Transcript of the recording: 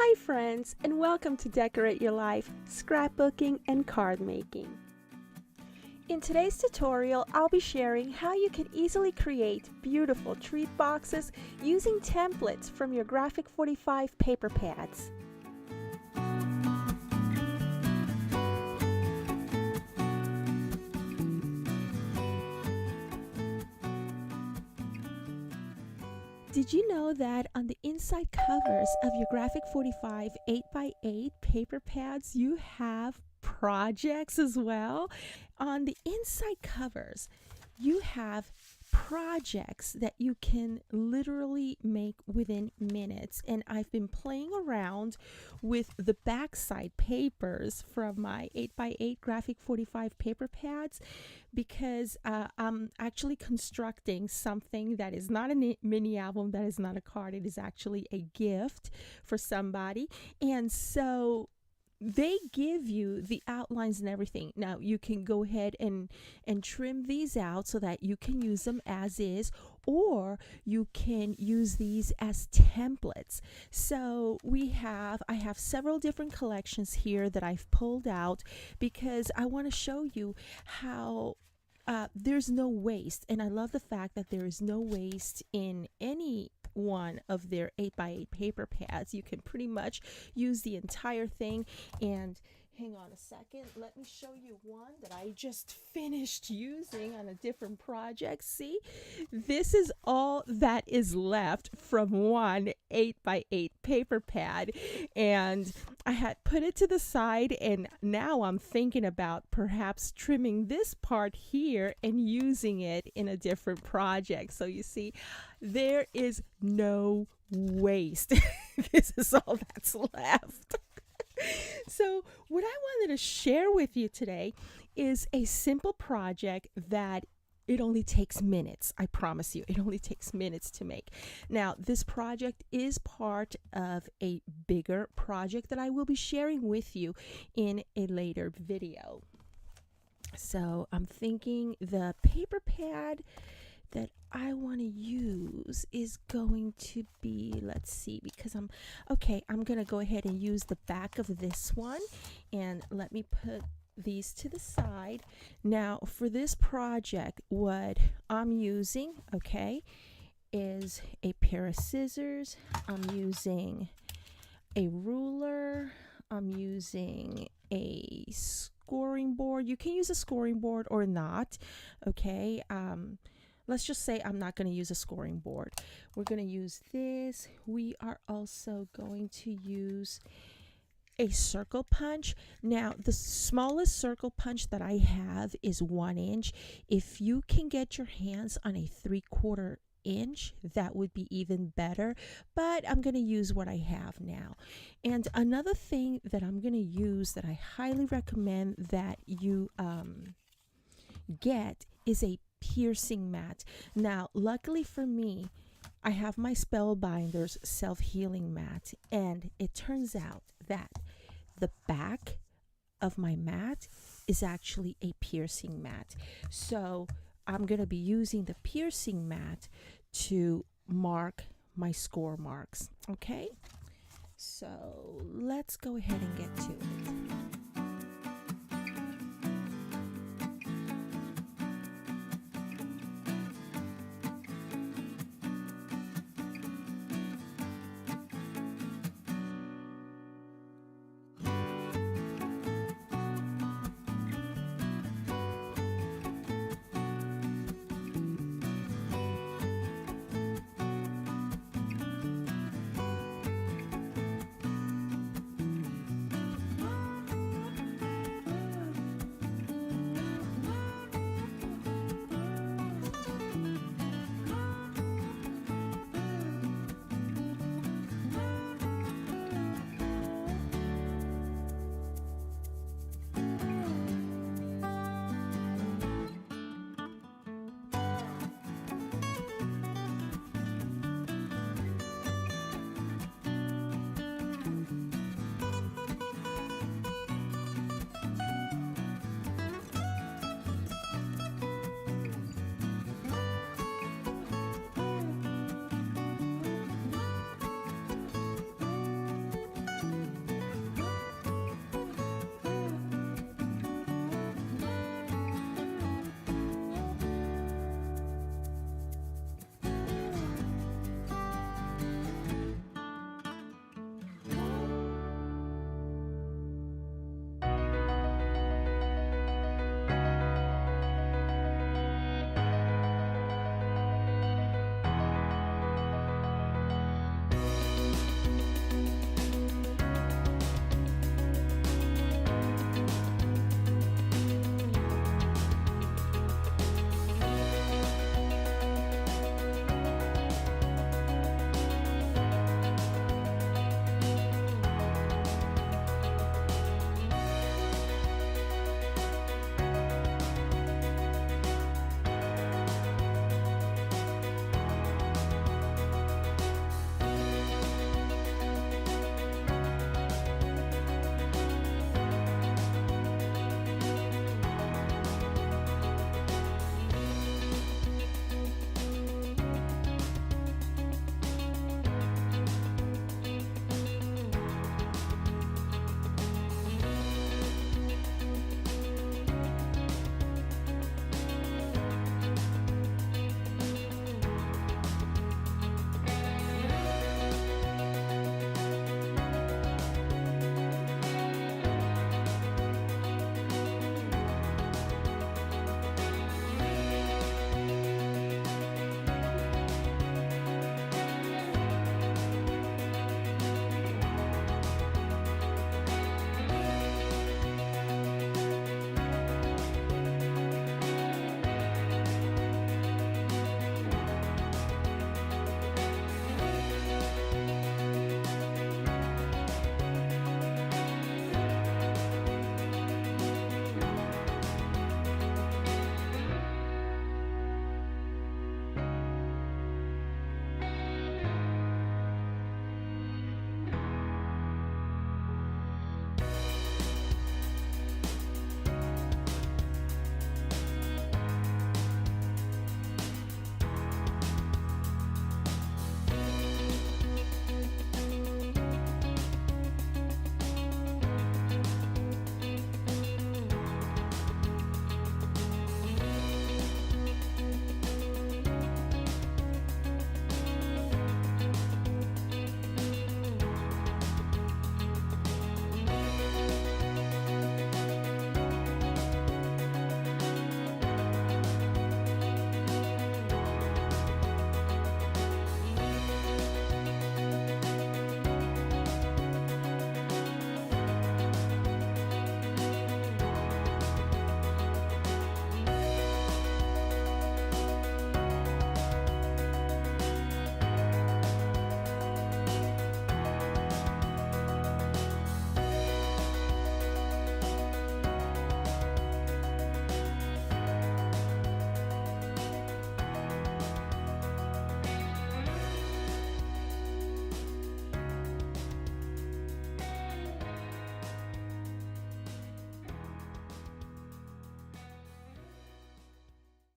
Hi friends, and welcome to Decorate Your Life, Scrapbooking and Card Making. In today's tutorial, I'll be sharing how you can easily create beautiful treat boxes using templates from your Graphic 45 paper pads. Did you know that on the inside covers of your Graphic 45 8x8 paper pads, you have projects as well? On the inside covers, you have projects that you can literally make within minutes. And I've been playing around with the backside papers from my 8x8 Graphic 45 paper pads because I'm actually constructing something that is not a mini album, that is not a card, it is actually a gift for somebody. And so they give you the outlines and everything. Now you can go ahead and trim these out so that you can use them as is, or you can use these as templates. So I have several different collections here that I've pulled out because I want to show you how there's no waste, and I love the fact that there is no waste in any one of their 8x8 paper pads. You can pretty much use the entire thing. And hang on a second, let me show you one that I just finished using on a different project. See, this is all that is left from one 8x8 paper pad, and I had put it to the side, and now I'm thinking about perhaps trimming this part here and using it in a different project. So you see, there is no waste. This is all that's left. So what I wanted to share with you today is a simple project that it only takes minutes. I promise you, it only takes minutes to make. Now, this project is part of a bigger project that I will be sharing with you in a later video. So I'm thinking the paper pad that I want to use is going to be, let's see, because I'm going to go ahead and use the back of this one, and let me put these to the side. Now for this project, what I'm using, is a pair of scissors. I'm using a ruler. I'm using a scoring board. You can use a scoring board or not. Let's just say I'm not going to use a scoring board. We're going to use this. We are also going to use a circle punch. Now, the smallest circle punch that I have is 1 inch. If you can get your hands on a 3/4 inch, that would be even better, but I'm going to use what I have now. And another thing that I'm going to use that I highly recommend that you get is a piercing mat. Now, luckily for me, I have my Spellbinders self-healing mat, and it turns out that the back of my mat is actually a piercing mat. So I'm going to be using the piercing mat to mark my score marks. Okay, so let's go ahead and get to it.